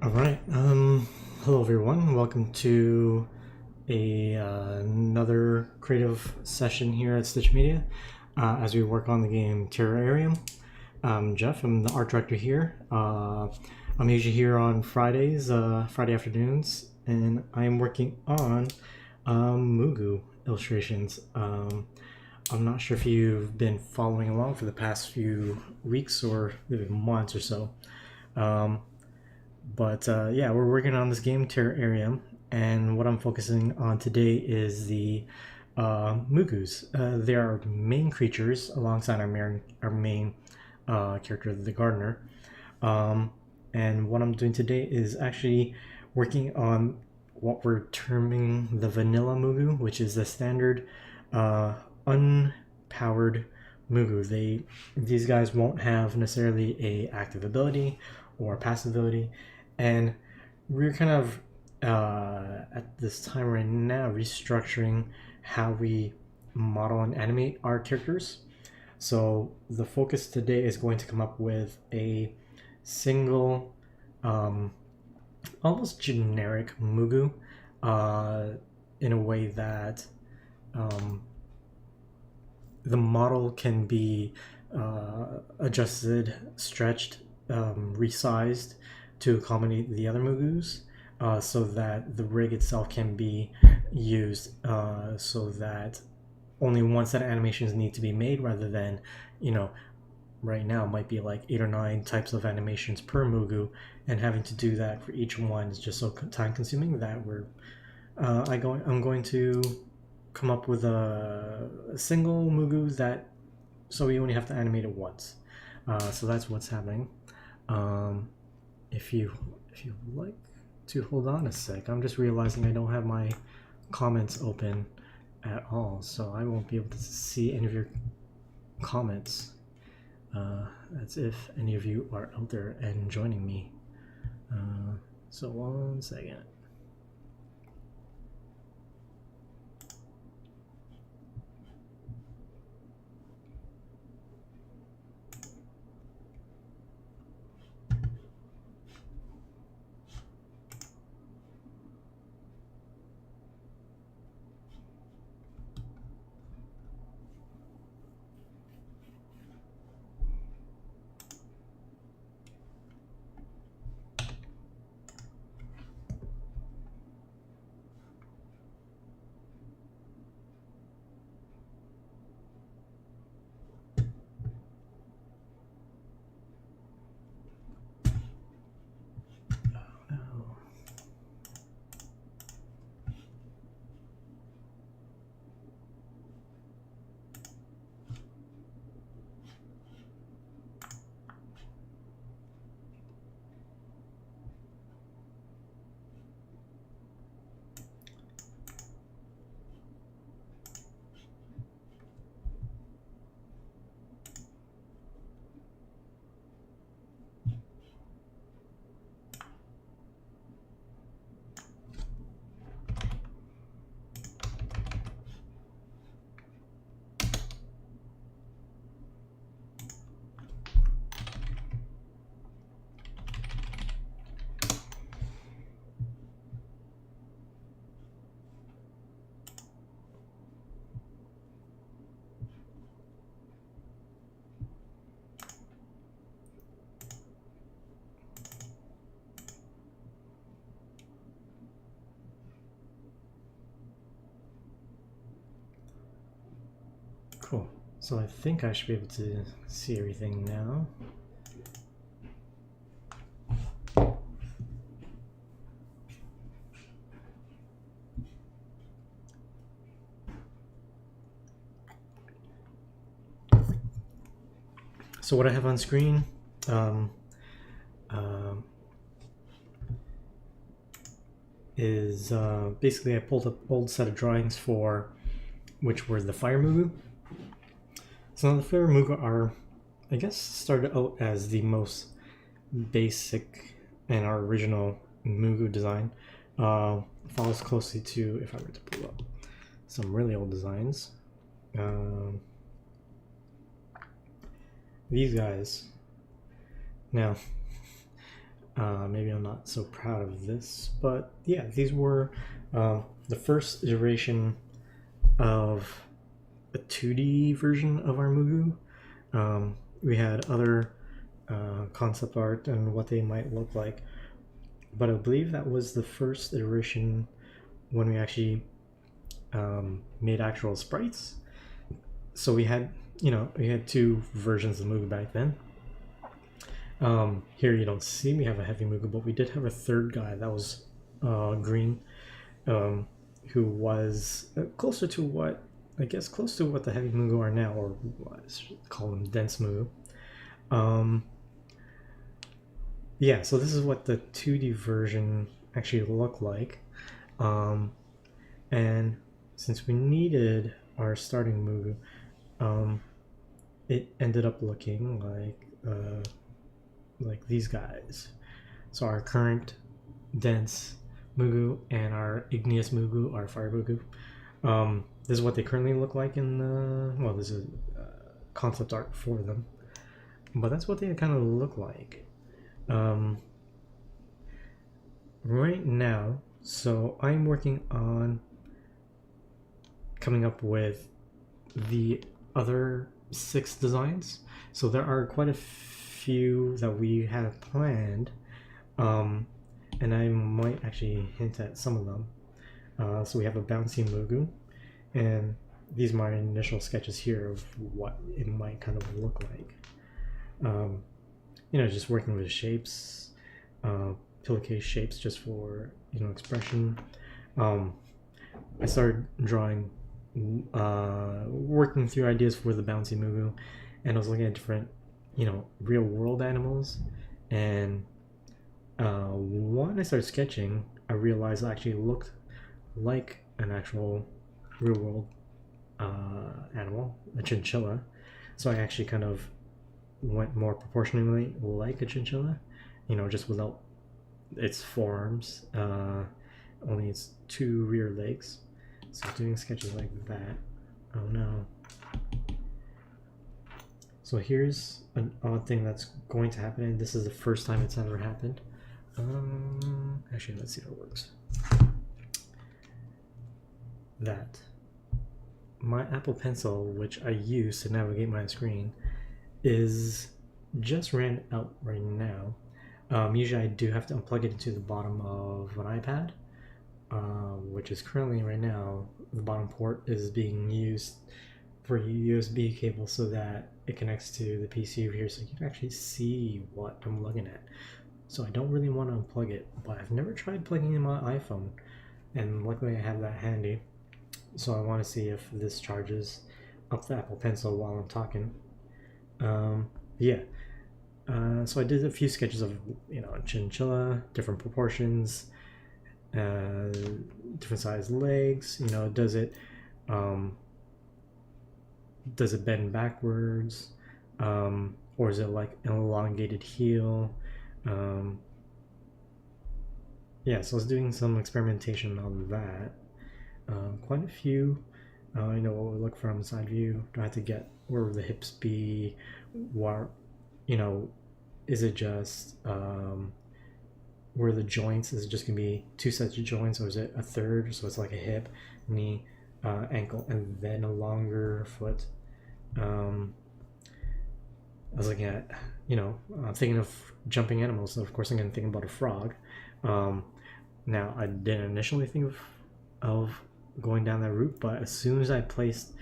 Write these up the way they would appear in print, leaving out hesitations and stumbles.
All right. Hello everyone. Welcome to another creative session here at Stitch Media as we work on the game Terrorarium. I'm Jeff. I'm the art director here. I'm usually here on Fridays, Friday afternoons, and I'm working on Moogu illustrations. I'm not sure if you've been following along for the past few weeks or maybe months or so. Yeah, we're working on this game, Terrorarium, and what I'm focusing on today is the Moogus. They are main creatures alongside our main character, the gardener. And what I'm doing today is actually working on what we're terming the vanilla Moogu, which is the standard unpowered Moogu. These guys won't have necessarily a active ability or passive ability, and we're kind of at this time right now restructuring how we model and animate our characters. So the focus today is going to come up with a single, almost generic Moogu, in a way that the model can be adjusted, stretched, resized to accommodate the other Moogus, so that the rig itself can be used so that only one set of animations need to be made rather than, right now might be like 8 or 9 types of animations per Moogu, and having to do that for each one is just so time consuming that I'm going to come up with a single Moogu that so we only have to animate it once. So that's what's happening. If you like to hold on a sec, I'm just realizing I don't have my comments open at all, so I won't be able to see any of your comments. That's if any of you are out there and joining me. So one second. Cool. So I think I should be able to see everything now. So what I have on screen is basically I pulled up old set of drawings for which were the Fire Moogu. So now the Fire Moogu are, I guess, started out as the most basic and our original Moogu design. Follows closely to, if I were to pull up some really old designs, these guys. Now, Maybe I'm not so proud of this, but yeah, these were the first iteration of a 2D version of our Moogu. We had other concept art and what they might look like, but I believe that was the first iteration when we actually made actual sprites. So we had, we had two versions of Moogu back then. Here you don't see me have a heavy Moogu, but we did have a third guy that was green, who was closer to what, I guess, close to what the heavy Moogu are now, or let's call them dense Moogu. Yeah, so this is what the 2D version actually looked like. And since we needed our starting Moogu, it ended up looking like these guys. So our current dense Moogu and our igneous Moogu, our fire Moogu. This is what they currently look like in the, well, this is concept art for them, but that's what they kind of look like right now. So I'm working on coming up with the other 6 designs. So there are quite a few that we have planned, and I might actually hint at some of them. So we have a bouncy Moogu, and these are my initial sketches here of what it might kind of look like. Just working with shapes, pillowcase shapes just for expression. I started drawing, working through ideas for the bouncy Moogu, and I was looking at different real world animals, and when I started sketching, I realized it actually looked like an actual real world animal, a chinchilla. So I actually kind of went more proportionally like a chinchilla, just without its forearms, only its 2 rear legs. So doing sketches like that. Oh no. So here's an odd thing that's going to happen, and this is the first time it's ever happened. Actually, let's see if it works. That my Apple Pencil, which I use to navigate my screen, is just ran out right now. Usually I do have to unplug it into the bottom of an iPad, which is currently right now, the bottom port is being used for a USB cable so that it connects to the PC over here so you can actually see what I'm looking at. So I don't really want to unplug it, but I've never tried plugging in my iPhone, and luckily I have that handy. So I want to see if this charges up the Apple Pencil while I'm talking. Yeah. So I did a few sketches of a chinchilla, different proportions, different size legs. Does it bend backwards, or is it like an elongated heel? Yeah, so I was doing some experimentation on that. Quite a few. What we look from side view. Do I have to get where would the hips be? Where, is it just where the joints? Is it just gonna be 2 sets of joints, or is it a third? So it's like a hip, knee, ankle, and then a longer foot. I was looking at, I'm thinking of jumping animals, so of course I'm gonna think about a frog. Now I didn't initially think of going down that route, but as soon as I placed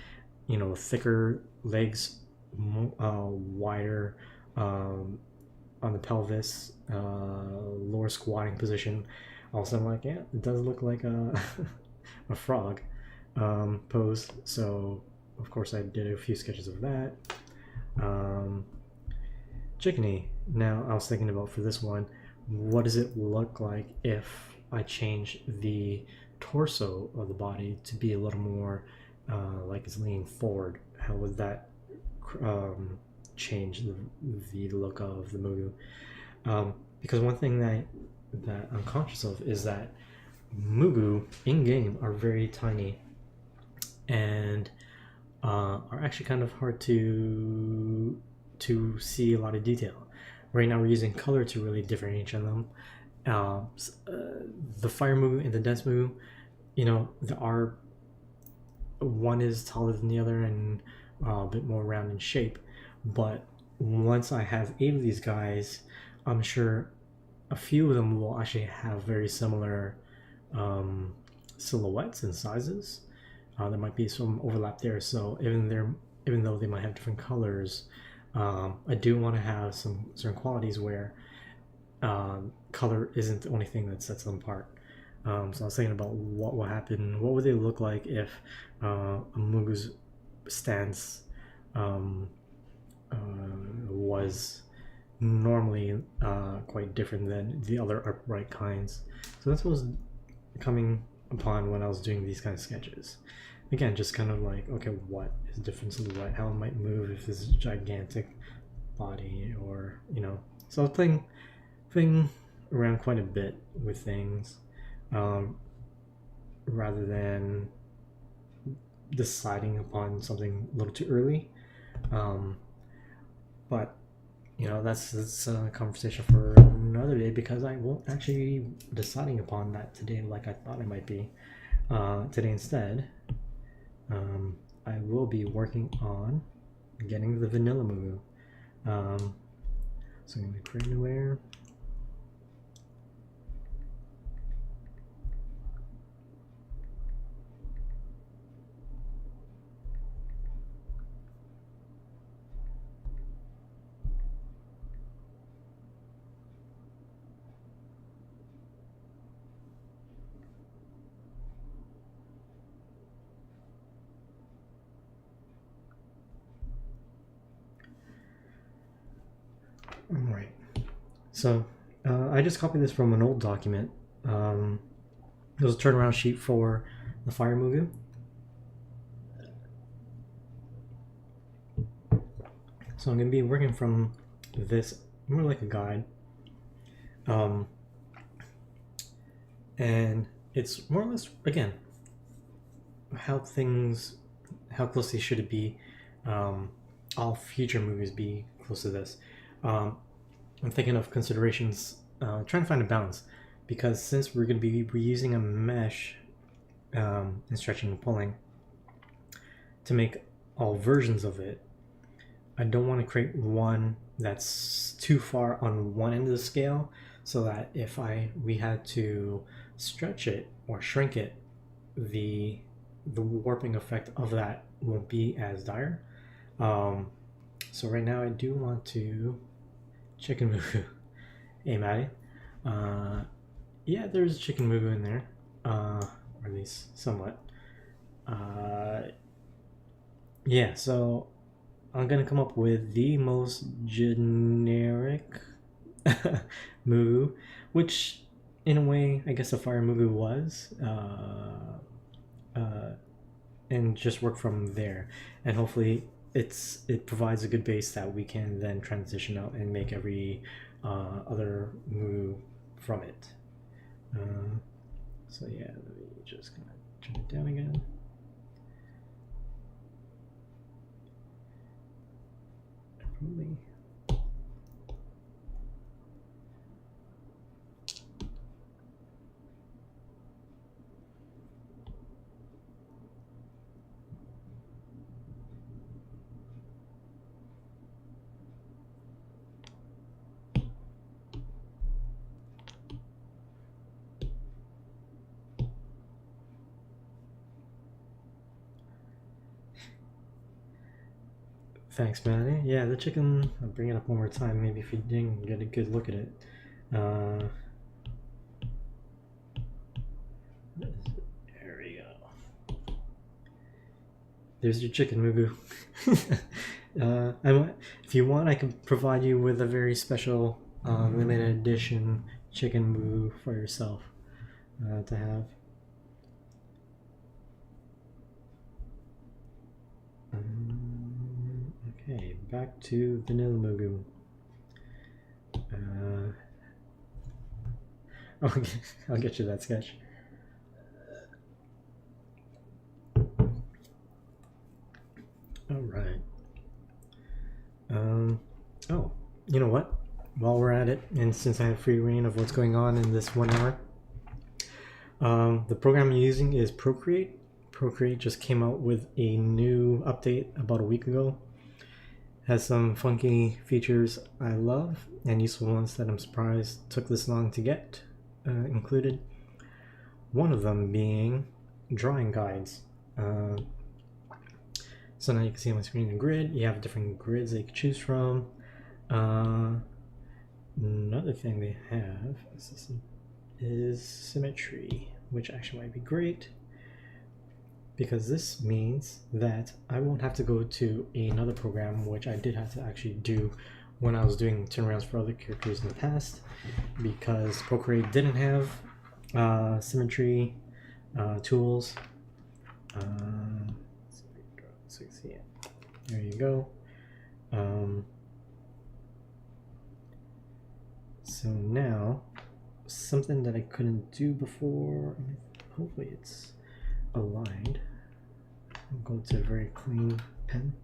thicker legs, wider on the pelvis, lower squatting position, all of a sudden I'm like, yeah, it does look like a a frog pose. So of course I did a few sketches of that. Chickeny. Now I was thinking about, for this one, what does it look like if I change the torso of the body to be a little more like it's leaning forward? How would that change the look of the Moogu? Because one thing that I'm conscious of is that Moogu in game are very tiny and are actually kind of hard to see a lot of detail. right now we're using color to really differentiate them. Uh, the fire Moogu and the dense Moogu, there are one is taller than the other and a bit more round in shape. But once I have 8 of these guys, I'm sure a few of them will actually have very similar um, silhouettes and sizes. There might be some overlap there. So even though they might have different colors, I do want to have some certain qualities where color isn't the only thing that sets them apart. So I was thinking about what will happen. What would they look like if a Moogu's stance um, was normally quite different than the other upright kinds. So that's what was coming upon when I was doing these kind of sketches. Again, just kind of like, okay, what is the difference in the right? How it might move if this is a gigantic body, or So I was playing around quite a bit with things, rather than deciding upon something a little too early. But that's a conversation for another day, because I won't actually be deciding upon that today like I thought I might be. Today instead, I will be working on getting the vanilla Moogu. So I'm going to create a new layer. All right. So I just copied this from an old document. It was a turnaround sheet for the Fire Moogu. So I'm going to be working from this more like a guide. And it's more or less, again, how closely should it be? All future movies be close to this. I'm thinking of considerations, trying to find a balance, because since we're going to be reusing a mesh and stretching and pulling to make all versions of it, I don't want to create one that's too far on one end of the scale, so that if we had to stretch it or shrink it, the warping effect of that won't be as dire. So right now I do want to chicken Moogu. Hey Maddie. Yeah, there's chicken Moogu in there, or at least somewhat. Yeah, so I'm gonna come up with the most generic Moogu, which in a way I guess a fire Moogu was, and just work from there, and hopefully it provides a good base that we can then transition out and make every other Moogu from it. So yeah, let me just kind of turn it down again. Probably. Thanks, Maddie. Yeah, the chicken, I'll bring it up one more time, maybe if you didn't get a good look at it. There we go. There's your chicken, Moogu. If you want, I can provide you with a very special limited edition chicken Moogu for yourself to have. Okay, back to vanilla Moogu. I'll get you that sketch. All right. Oh, you know what? while we're at it, and since I have free reign of what's going on in this 1 hour, the program I'm using is Procreate. Procreate just came out with a new update about a week ago. Has some funky features I love and useful ones that I'm surprised took this long to get included. One of them being drawing guides. So now you can see on my screen a grid. You have different grids that you can choose from. Another thing they have is symmetry, which actually might be great because this means that I won't have to go to another program, which I did have to actually do when I was doing turnarounds for other characters in the past, because Procreate didn't have symmetry tools. So you see it. There you go. So now, something that I couldn't do before, hopefully it's aligned. I'll go to a very clean pen.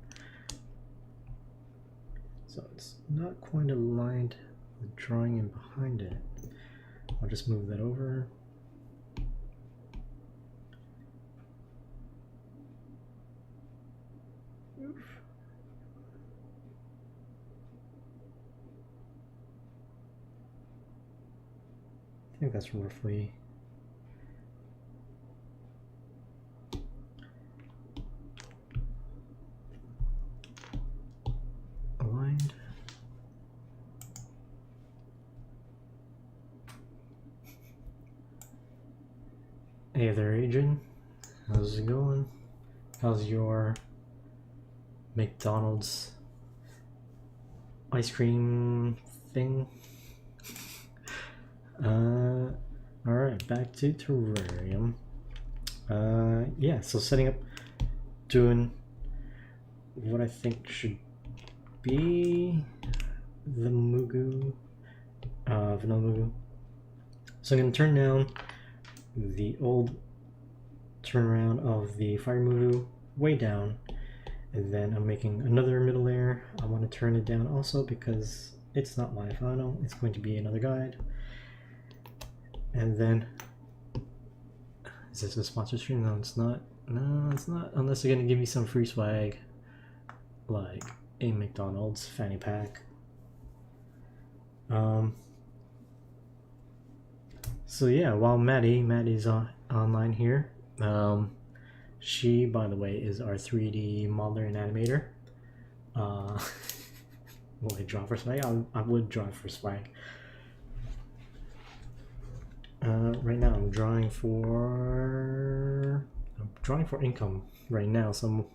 So it's not quite aligned with drawing in behind it. I'll just move that over. Oof. I think that's roughly aligned. Hey there, Adrian. How's it going? How's your McDonald's ice cream thing? Alright, back to Terrararium. Yeah, so setting up, doing what I think should be the Moogu, vanilla Moogu. So I'm going to turn down the old turnaround of the fire Moogu way down, and then I'm making another middle layer. I want to turn it down also because it's not my final, it's going to be another guide. And then, is this a sponsor stream? No, it's not. No, it's not, unless they're gonna give me some free swag, like a McDonald's fanny pack. So yeah, while Maddie's online here, she, by the way, is our 3D modeler and animator. Will I draw for swag? I would draw for swag. Right now I'm drawing for income right now, so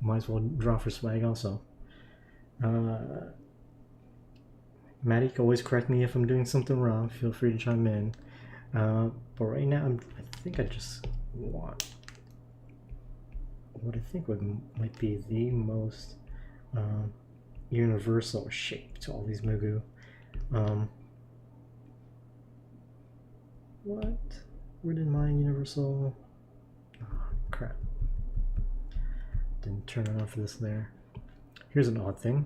might as well draw for swag also. Maddie can always correct me if I'm doing something wrong. Feel free to chime in. But right now I think I just want what I think might be the most universal shape to all these Moogu. What? Where did my universal... Oh, crap. Didn't turn it on for this layer. Here's an odd thing.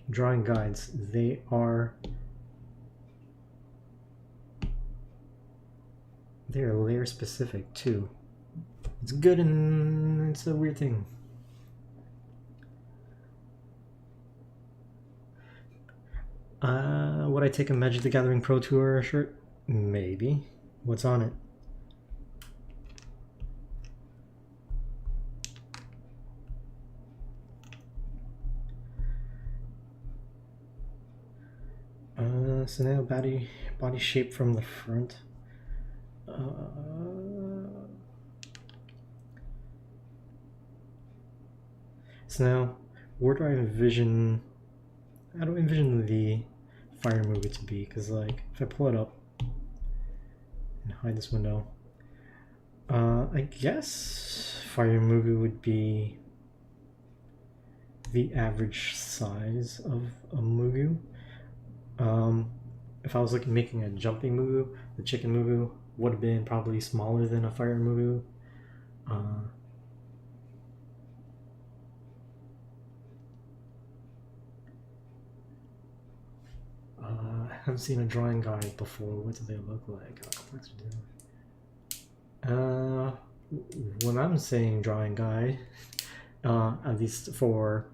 Drawing guides, they are layer specific too. It's good and it's a weird thing. Would I take a Magic the Gathering Pro Tour shirt? Maybe. What's on it? So now body shape from the front. So now, where do I envision? How do I envision the fire movie to be? Because like, if I pull it up and hide this window, I guess fire movie would be the average size of a Moogu. If I was like making a jumping Moogu, the chicken Moogu would have been probably smaller than a fire Moogu. I haven't seen a drawing guide before. What do they look like? How complex are they? When I'm saying drawing guide, at least for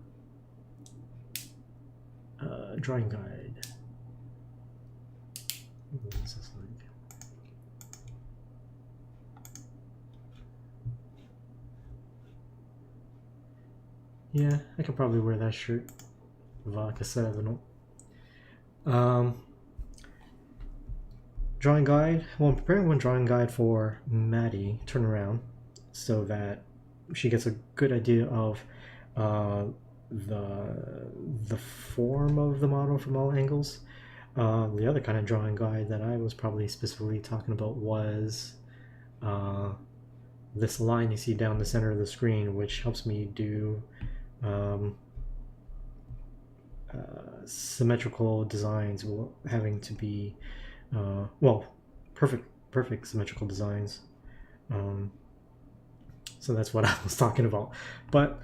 drawing guide. What's this like? Yeah, I could probably wear that shirt. Vodka 7. Drawing guide. Well, I'm preparing one drawing guide for Maddie turnaround, so that she gets a good idea of the form of the model from all angles. The other kind of drawing guide that I was probably specifically talking about was this line you see down the center of the screen, which helps me do symmetrical designs, having to be well, perfect symmetrical designs. So that's what I was talking about. But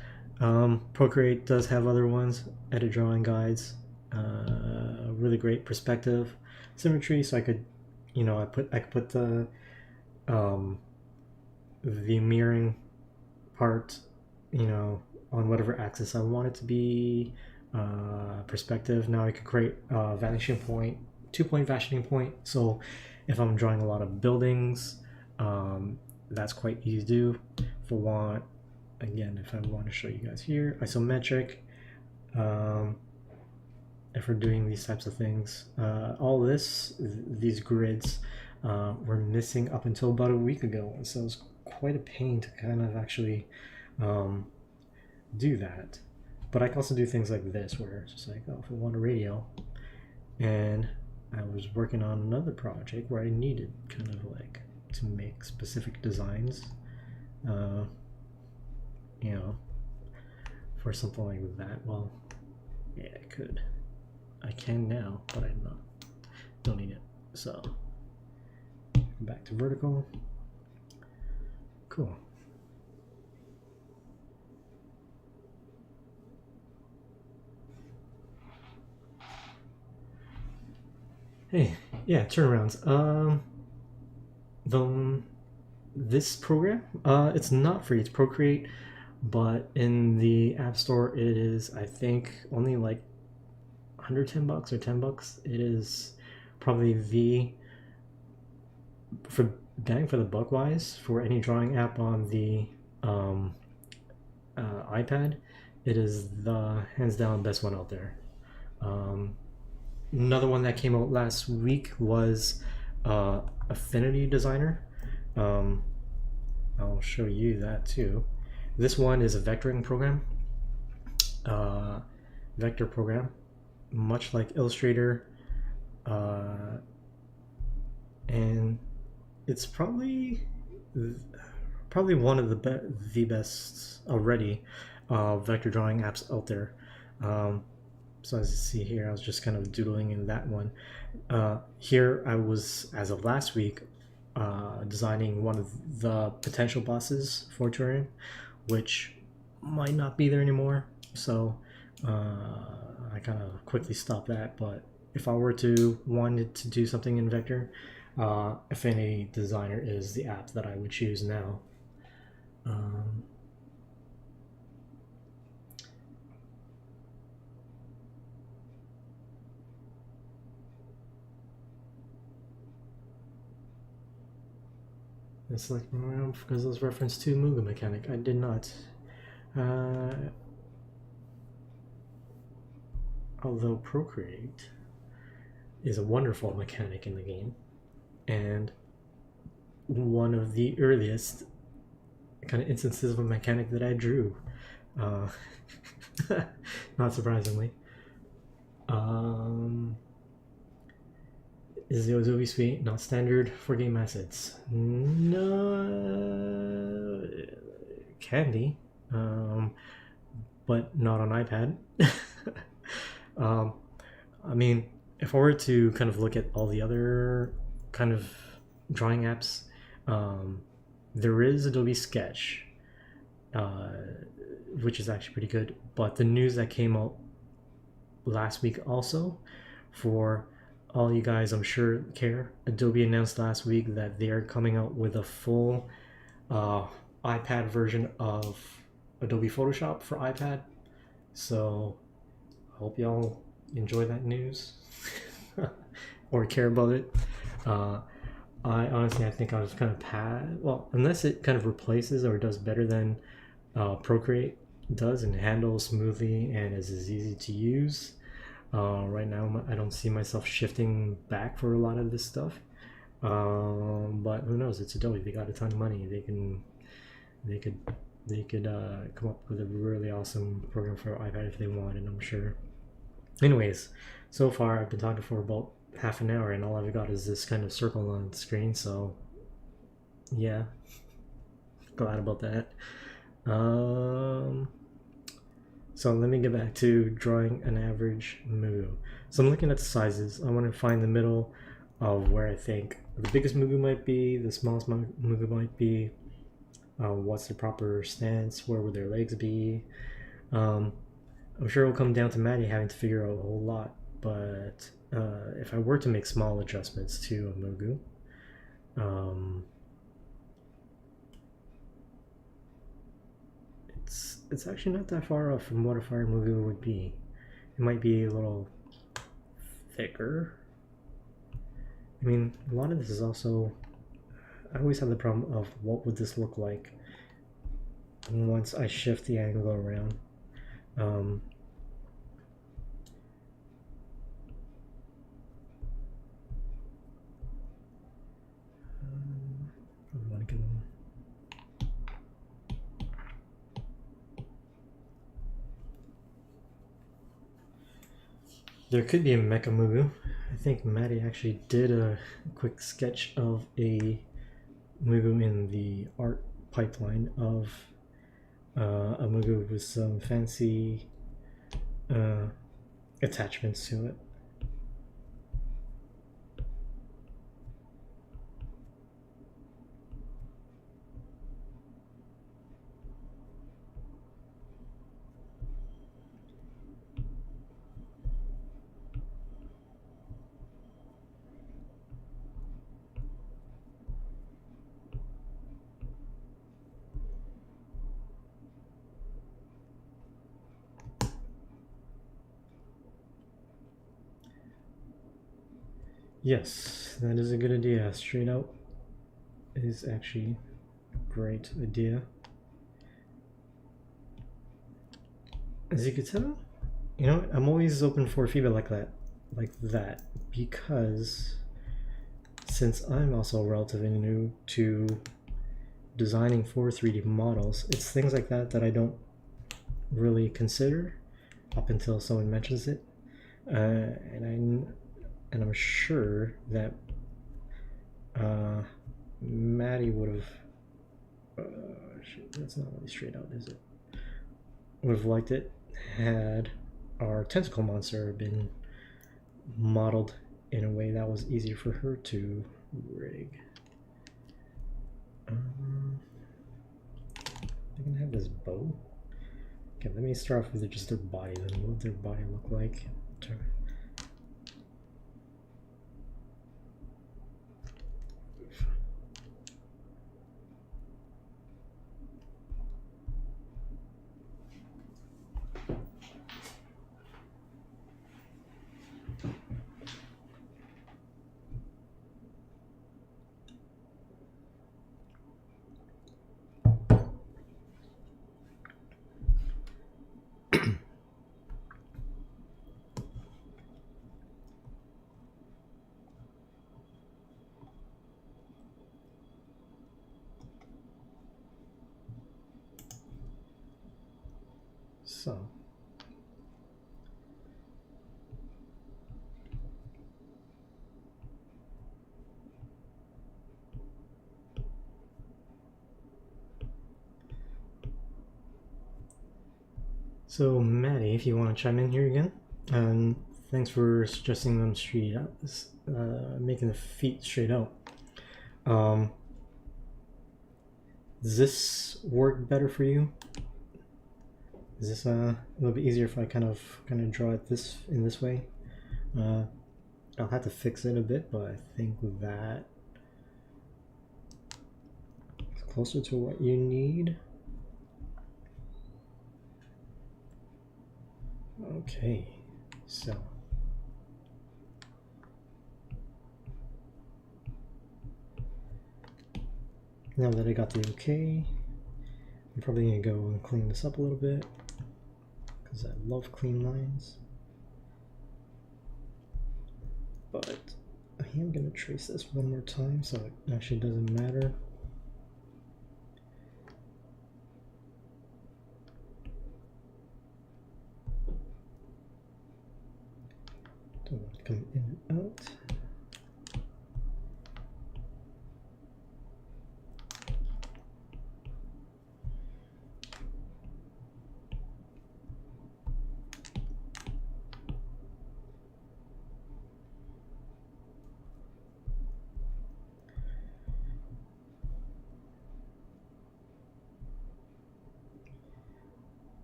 Procreate does have other ones, edit drawing guides, really great perspective, symmetry. So I could, I could put the mirroring part, on whatever axis I want it to be. Perspective. Now I could create a vanishing point, 2-point vanishing point. So if I'm drawing a lot of buildings, that's quite easy to do. If I want to show you guys here, isometric. If we're doing these types of things, all these grids were missing up until about a week ago, and so it's quite a pain to kind of actually do that. But I can also do things like this, where it's just like, oh, if I want a radio, and I was working on another project where I needed kind of like to make specific designs, for something like that. Well, yeah, I can now, but don't need it. So back to vertical. Cool. Hey, yeah, turnarounds. This program, it's not free. It's Procreate, but in the App Store, it is, I think, only like under $10 or $10. It is probably for bang for the buck wise, for any drawing app on the iPad. It is the hands down best one out there. Another one that came out last week was Affinity Designer. I'll show you that too. This one is a vectoring program, vector program, much like Illustrator, and it's probably one of the best already vector drawing apps out there. So as you see here, I was just kind of doodling in that one. Here I was, as of last week, designing one of the potential bosses for Terrorarium, which might not be there anymore. So I kind of quickly stopped that. But if I were to wanted to do something in Vector, Affinity Designer is the app that I would choose now. It's like because those reference to Moogu mechanic. I did not. Although Procreate is a wonderful mechanic in the game, and one of the earliest kind of instances of a mechanic that I drew, not surprisingly, is the Adobe Suite not standard for game assets? No, can be, but not on iPad. I mean, if I were to kind of look at all the other kind of drawing apps, there is Adobe Sketch, which is actually pretty good. But the news that came out last week also for all you guys, I'm sure, care. Adobe announced last week that they are coming out with a full uh, iPad version of Adobe Photoshop for iPad. So I hope y'all enjoy that news or care about it. I honestly, I think I was kind of well, unless it kind of replaces or does better than Procreate does and handles smoothly and is as easy to use. Right now, I don't see myself shifting back for a lot of this stuff. But who knows? It's Adobe. They got a ton of money. They could, they could come up with a really awesome program for iPad if they wanted. I'm sure. Anyways, so far I've been talking for about half an hour, and all I've got is this kind of circle on the screen. So, yeah, glad about that. So let me get back to drawing an average Moogu. So I'm looking at the sizes. I want to find the middle of where I think the biggest Moogu might be, the smallest Moogu might be, what's the proper stance, where would their legs be. I'm sure it'll come down to Maddie having to figure out a whole lot, but if I were to make small adjustments to a Moogu, it's actually not that far off from what a fire Moogu would be. It might be a little thicker. I mean, a lot of this is also, I always have the problem of what would this look like once I shift the angle around. There could be a Mecha Moogu. I think Maddie actually did a quick sketch of a Moogu in the art pipeline of a Moogu with some fancy attachments to it. Yes, that is a good idea. Straight out is actually a great idea. As you can tell, you know, I'm always open for feedback like that, because since I'm also relatively new to designing for 3D models, it's things like that that I don't really consider up until someone mentions it, and I'm sure that Maddie would have. That's not really straight out, is it? Would have liked it had our tentacle monster been modeled in a way that was easier for her to rig. I can have this bow. Okay, let me start off with just their body. Then what would their body look like? So Maddie, if you want to chime in here again, and thanks for suggesting them straight out, making the feet straight out. Does this work better for you? Is this a little bit easier if I kind of draw it in this way? I'll have to fix it a bit, but I think that is closer to what you need. Okay, so now that I got the okay, I'm probably gonna go and clean this up a little bit because I love clean lines. But I am gonna trace this one more time so it actually doesn't matter. Don't want to come in and out.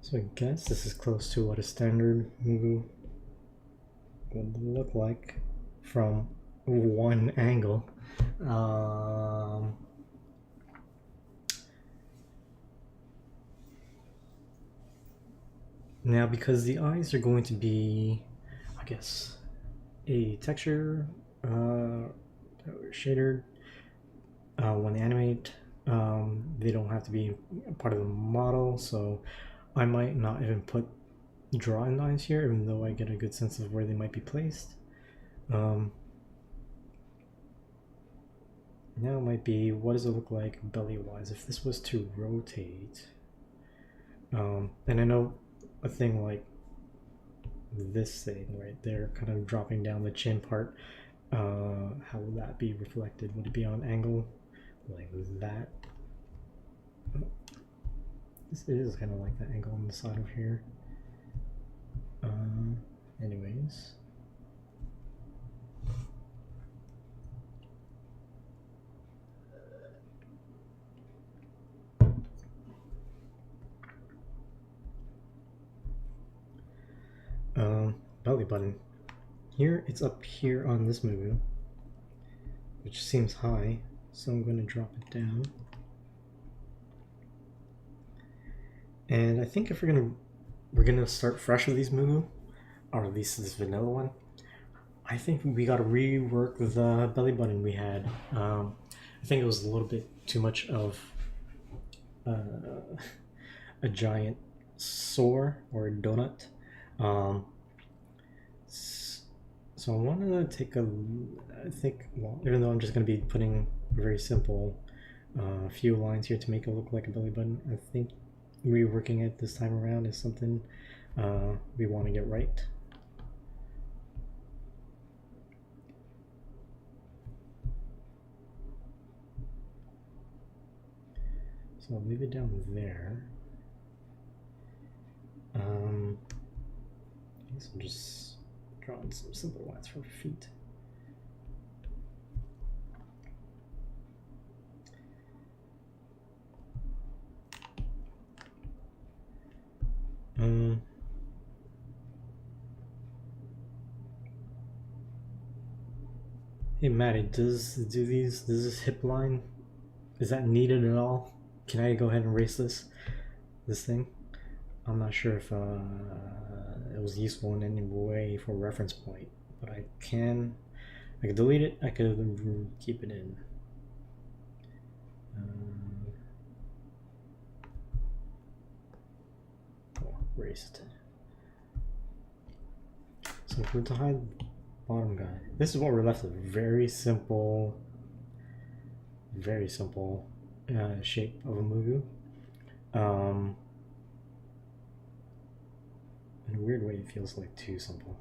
So I guess this is close to what a standard Moogu would look like from one angle. Now, because the eyes are going to be, I guess, a texture shader when they animate, they don't have to be part of the model, so I might not even put drawing lines here, even though I get a good sense of where they might be placed. Now it might be, what does it look like belly-wise if this was to rotate? And I know a thing like this thing right there, kind of dropping down the chin part, how will that be reflected? Would it be on an angle like that? This is kind of like that angle on the side of here. Anyways. Belly button. Here, it's up here on this Moogu, which seems high, so I'm going to drop it down. And I think if we're gonna start fresh with these Moogu, or at least this vanilla one, I think we gotta rework the belly button we had. I think it was a little bit too much of a giant sore or a donut. So I wanted to take well, even though I'm just going to be putting a very simple few lines here to make it look like a belly button, I think reworking it this time around is something we want to get right. So I'll leave it down there. I guess I'm just drawing some simple lines for feet. Hey Maddie, does this hip line, is that needed at all? Can I go ahead and erase this thing? I'm not sure if it was useful in any way for reference point, but I can delete it. I could keep it in. Erased. So if we're to hide bottom guy, this is what we're left with. Very simple shape of a Moogu. In a weird way, it feels like too simple.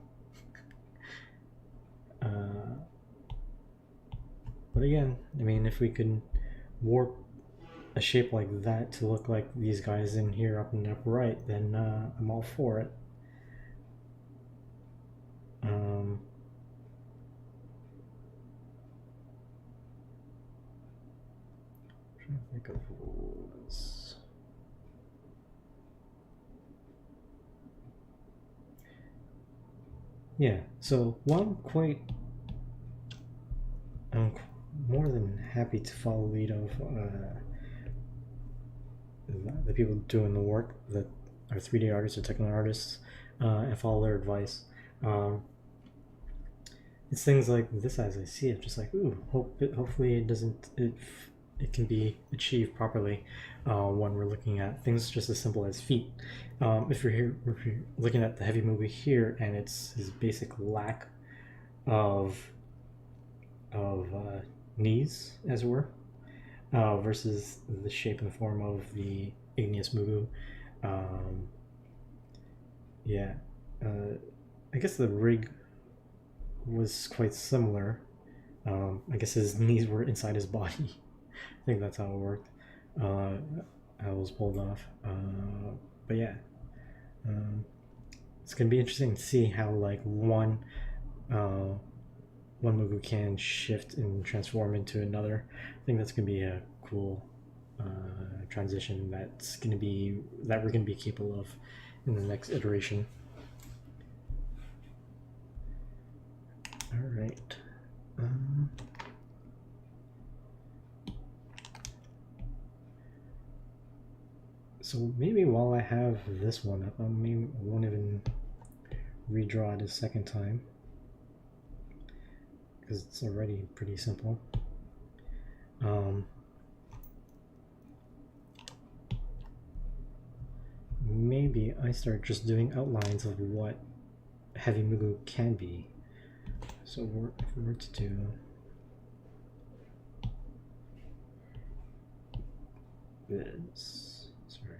But again, I mean, if we could warp a shape like that to look like these guys in here up and up right, then I'm all for it. Trying to think of rules. Yeah, so one quite I'm more than happy to follow the lead of the people doing the work that are 3D artists or technical artists, and follow their advice. Um, it's things like this as I see it, just like ooh, hopefully it doesn't it can be achieved properly when we're looking at things just as simple as feet. If you're looking at the heavy movie here and it's his basic lack of knees, as it were, versus the shape and form of the igneous Moogu. Um, yeah, I guess the rig was quite similar. I guess his knees were inside his body. I think that's how it worked. Uh, how it was pulled off. But yeah, um, it's gonna be interesting to see how like uh, one Moogu can shift and transform into another. I think that's gonna be a cool transition that we're gonna be capable of in the next iteration. All right. So maybe while I have this one up, I won't even redraw it a second time because it's already pretty simple. Maybe I start just doing outlines of what heavy Moogu can be. So if we were to do this, sorry.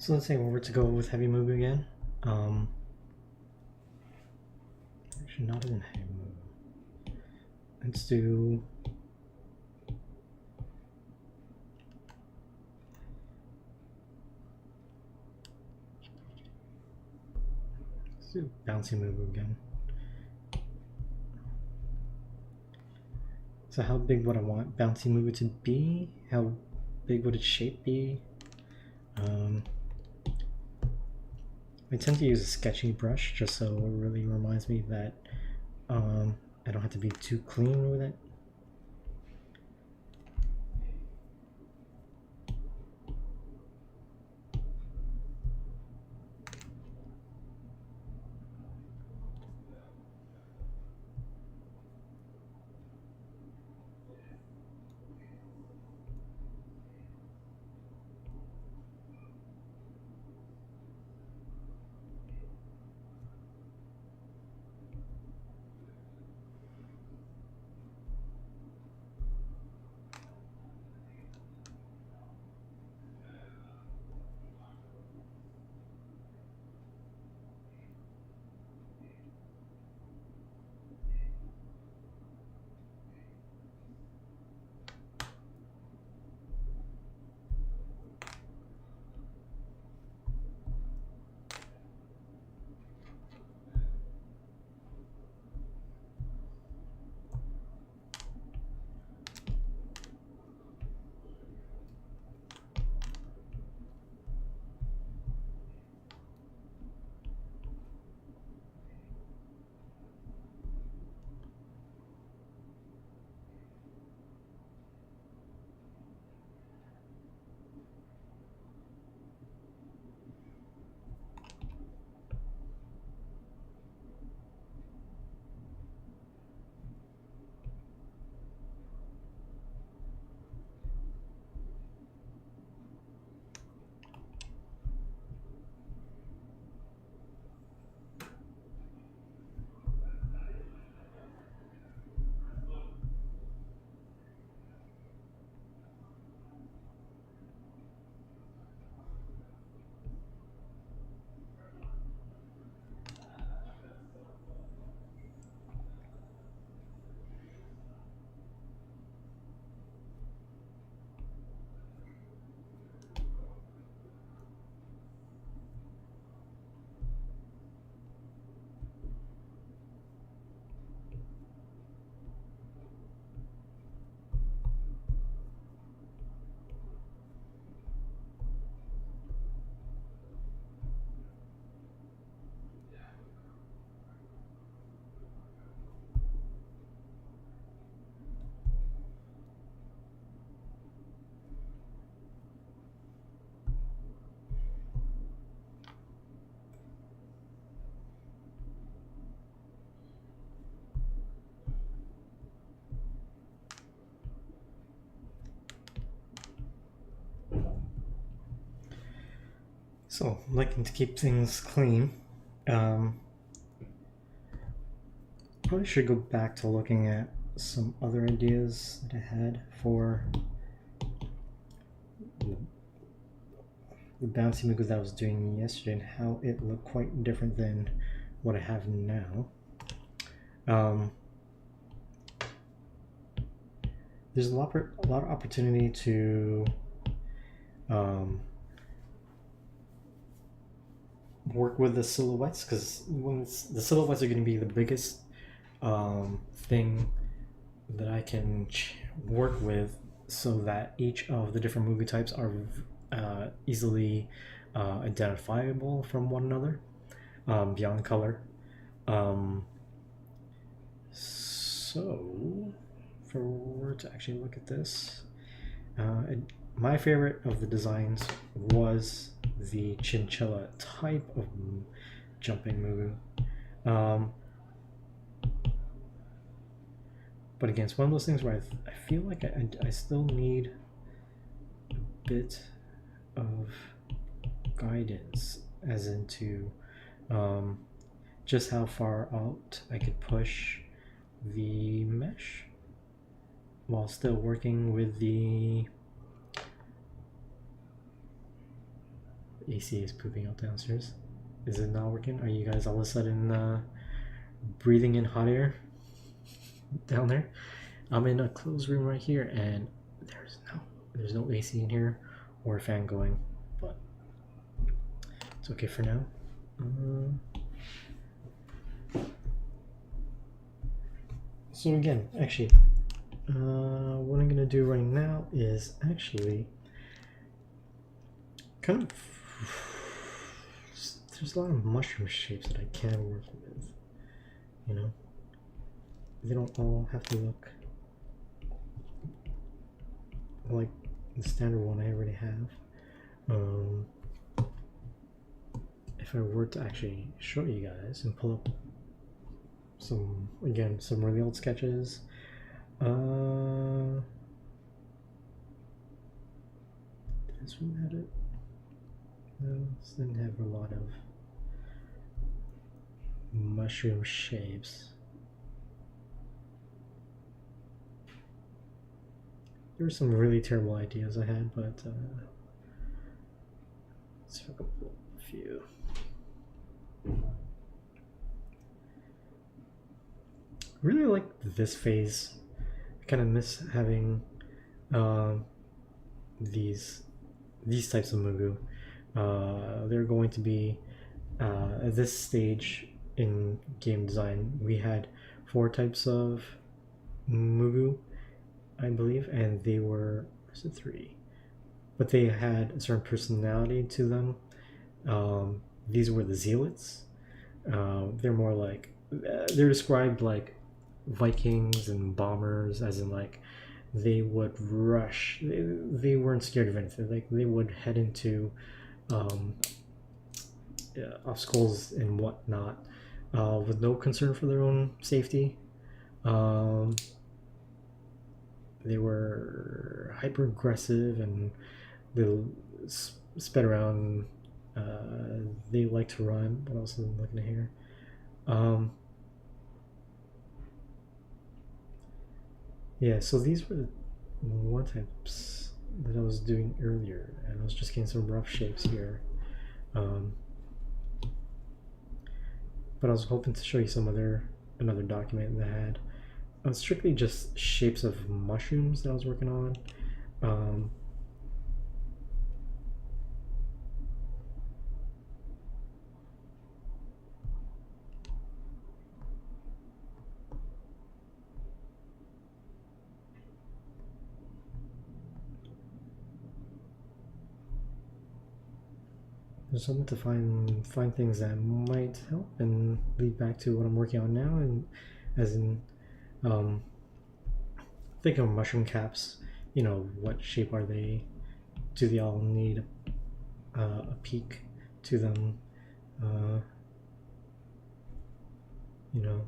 So let's say we were to go with heavy Moogu again. Actually, not in heavy Moogu. Let's do. Let's do bouncy Moogu again. So how big would I want bouncy Moogu to be? How big would its shape be? I tend to use a sketchy brush just so it really reminds me that I don't have to be too clean with it. So, liking to keep things clean. Probably should go back to looking at some other ideas that I had for the bouncy Moogu that I was doing yesterday and how it looked quite different than what I have now. There's a lot of opportunity to work with the silhouettes, because the silhouettes are going to be the biggest thing that I can work with, so that each of the different movie types are easily identifiable from one another beyond color. So, if I were to actually look at this, my favorite of the designs was the chinchilla type of jumping Moogu. But again, it's one of those things where I feel like I still need a bit of guidance as into just how far out I could push the mesh while still working with the AC is pooping out downstairs. Is it not working? Are you guys all of a sudden breathing in hot air down there? I'm in a closed room right here, and there's no AC in here or a fan going, but it's okay for now. So again, actually, what I'm gonna do right now is actually kind of, there's a lot of mushroom shapes that I can work with, you know. They don't all have to look like the standard one I already have. If I were to actually show you guys and pull up some really old sketches, this one had it. No, this didn't have a lot of mushroom shapes. There were some really terrible ideas I had, but let's look up a few. Really like this phase. I kind of miss having these types of Moogu. They're going to be at this stage in game design. We had 4 types of Moogu, I believe, and they were, or is it 3? But they had a certain personality to them. These were the zealots. They're more like, they're described like Vikings and bombers, as in like they would rush. They weren't scared of anything. Like they would head into obstacles and whatnot with no concern for their own safety. They were hyper aggressive and they sped around. They like to run. What else am I looking at here? Yeah, so these were the one types that I was doing earlier, and I was just getting some rough shapes here. But I was hoping to show you another document that had strictly just shapes of mushrooms that I was working on. Just hoping to find things that might help and lead back to what I'm working on now, and as in think of mushroom caps. You know, what shape are they? Do they all need a peak to them? You know.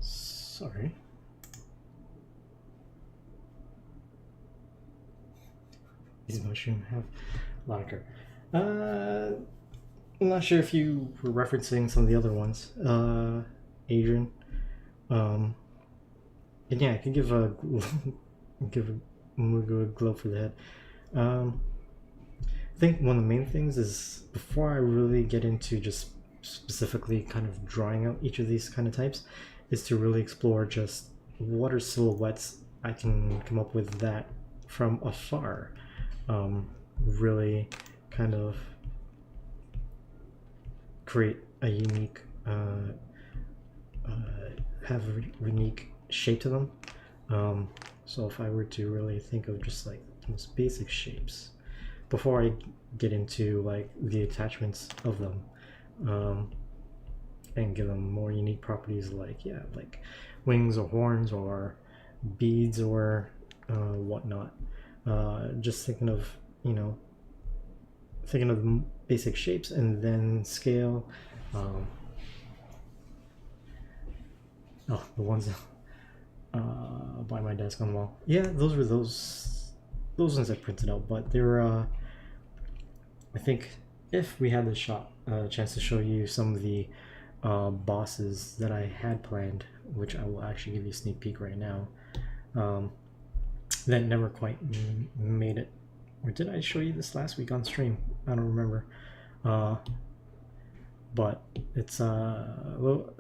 Sorry. These mushrooms have lager. I'm not sure if you were referencing some of the other ones. Adrian. And yeah, I could give a give a Moogu a glow for the head. I think one of the main things is before I really get into just specifically kind of drawing out each of these kind of types, is to really explore just what are silhouettes I can come up with that from afar really kind of create a unique have a unique shape to them. So if I were to really think of just like the most basic shapes before I get into like the attachments of them, and give them more unique properties like like wings or horns or beads or whatnot. Just thinking of thinking of the basic shapes and then scale. Oh, the ones by my desk on the wall. Yeah, those were those ones I printed out, but they were. I think if we had the chance to show you some of the bosses that I had planned, which I will actually give you a sneak peek right now, that never quite made it. Or did I show you this last week on stream? I don't remember. But it's a little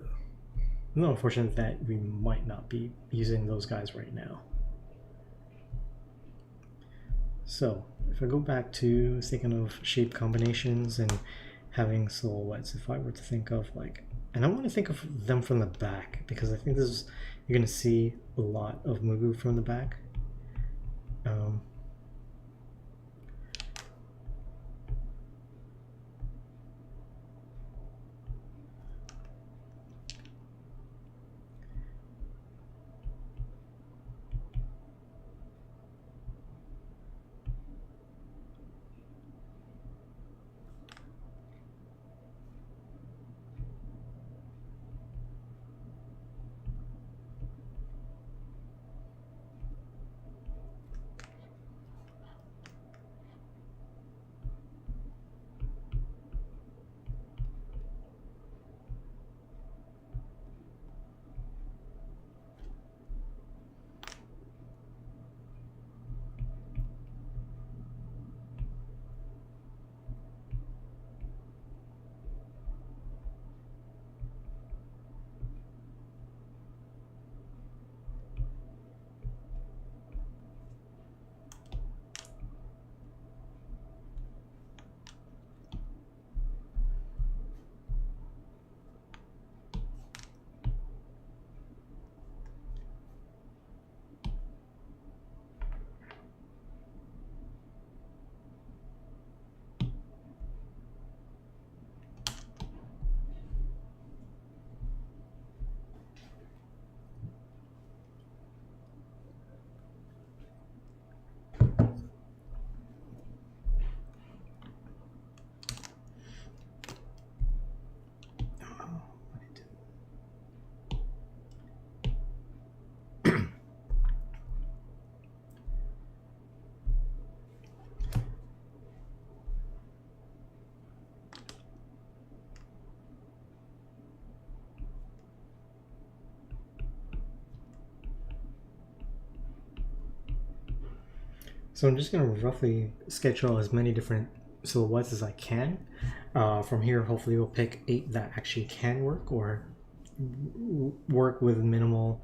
unfortunate that we might not be using those guys right now. So if I go back to thinking of shape combinations and having silhouettes, if I were to think of like, and I want to think of them from the back because I think this is, you're going to see a lot of Moogu from the back. So I'm just going to roughly sketch out as many different silhouettes as I can. From here, hopefully we'll pick 8 that actually can work, or work with minimal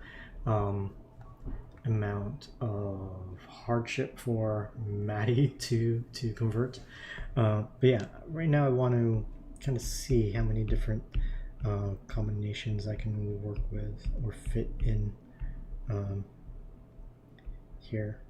amount of hardship for Maddie to convert. But yeah, right now I want to kind of see how many different combinations I can work with or fit in here.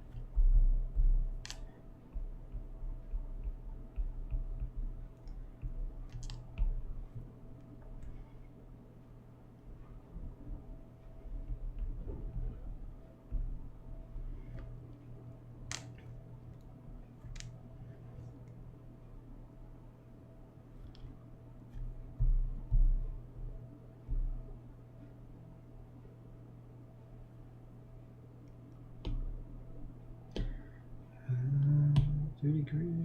Duty grid.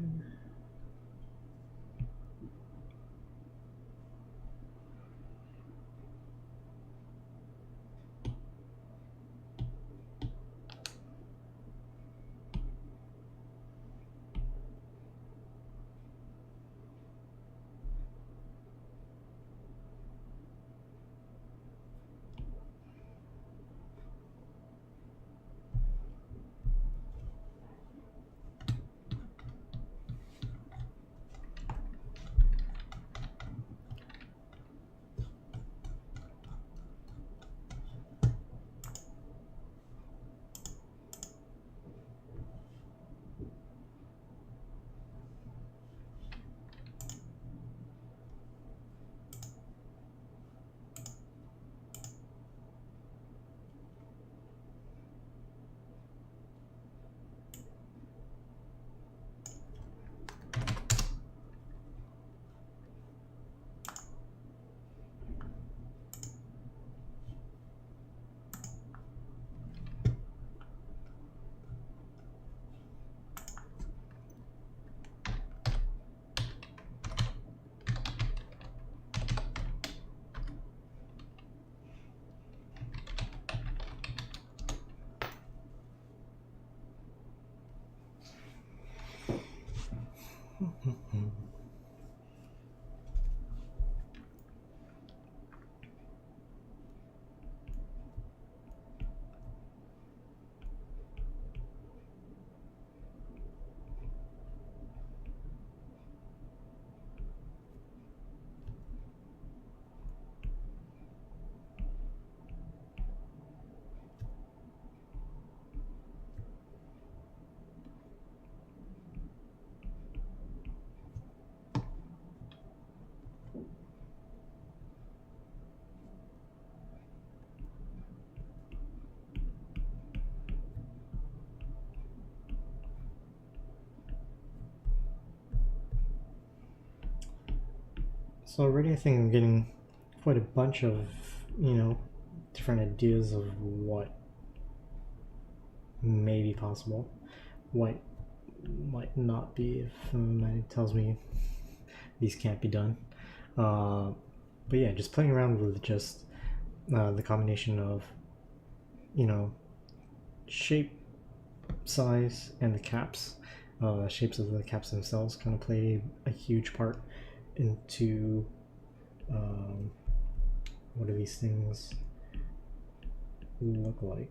So already I think I'm getting quite a bunch of, different ideas of what may be possible, what might not be if it tells me these can't be done. But yeah, just playing around with just the combination of, shape, size, and the caps. Shapes of the caps themselves kind of play a huge part into what do these things look like.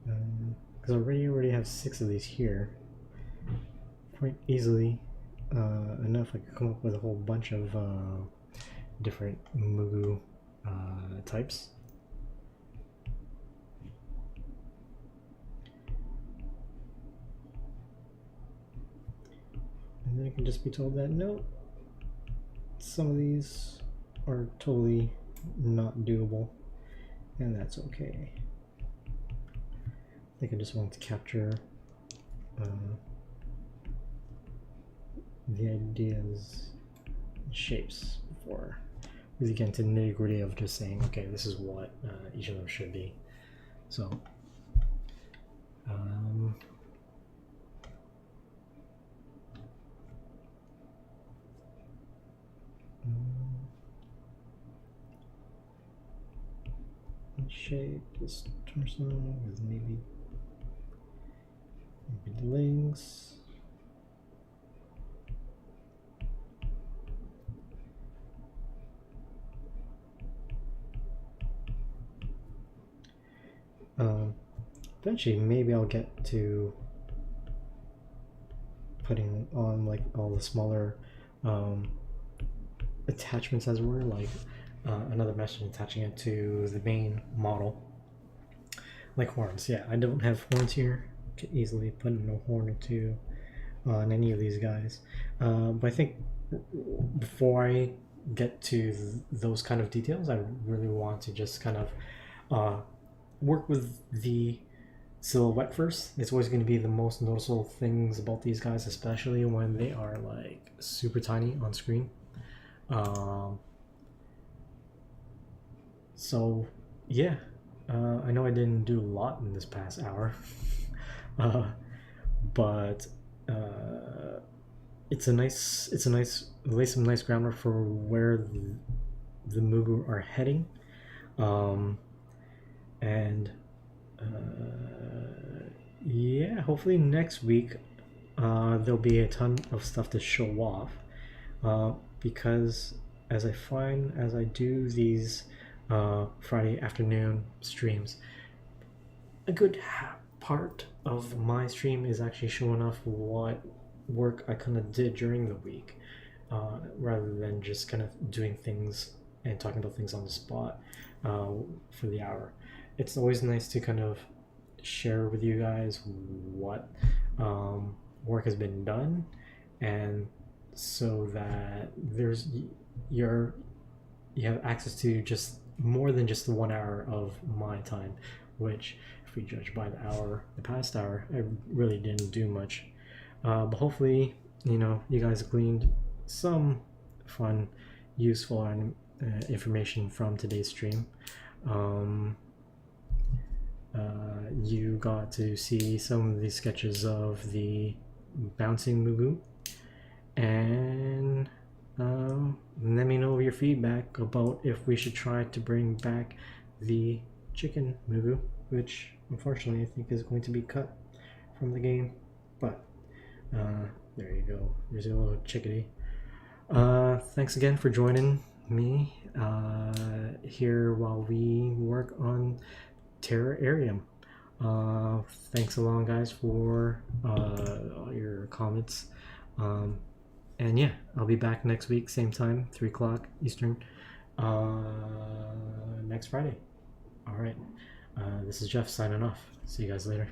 Because I already have 6 of these here. Quite easily enough, I could come up with a whole bunch of different Moogu types. And then I can just be told that no, some of these are totally not doable, and that's okay. I think I just want to capture the ideas and shapes before really get into the nitty gritty of just saying, okay, this is what each of them should be. So shape this torso with maybe the legs. eventually maybe I'll get to putting on like all the smaller attachments, as it were, like another mesh and attaching it to the main model, like horns. Yeah, I don't have horns here. Could easily put in a horn or two on any of these guys, but I think before I get to those kind of details, I really want to just kind of work with the silhouette first. It's always going to be the most noticeable things about these guys, especially when they are like super tiny on screen. So yeah, I know I didn't do a lot in this past hour, but lay some nice groundwork for where the Moogu are heading, and yeah, hopefully next week there'll be a ton of stuff to show off, because as I do these Friday afternoon streams, a good part of my stream is actually showing off what work I kind of did during the week, rather than just kind of doing things and talking about things on the spot for the hour. It's always nice to kind of share with you guys what work has been done, and so that you have access to just more than just the 1 hour of my time, which, if we judge by the past hour, I really didn't do much. But hopefully, you guys gleaned some fun, useful information from today's stream. You got to see some of these sketches of the bouncing Moogu, and let me know your feedback about if we should try to bring back the chicken Moogu, which unfortunately I think is going to be cut from the game. But there you go, there's a little chickadee. Thanks again for joining me here while we work on Terrorarium. Thanks a lot, guys, for all your comments. And yeah, I'll be back next week, same time, 3 o'clock Eastern, next Friday. All right. This is Jeff signing off. See you guys later.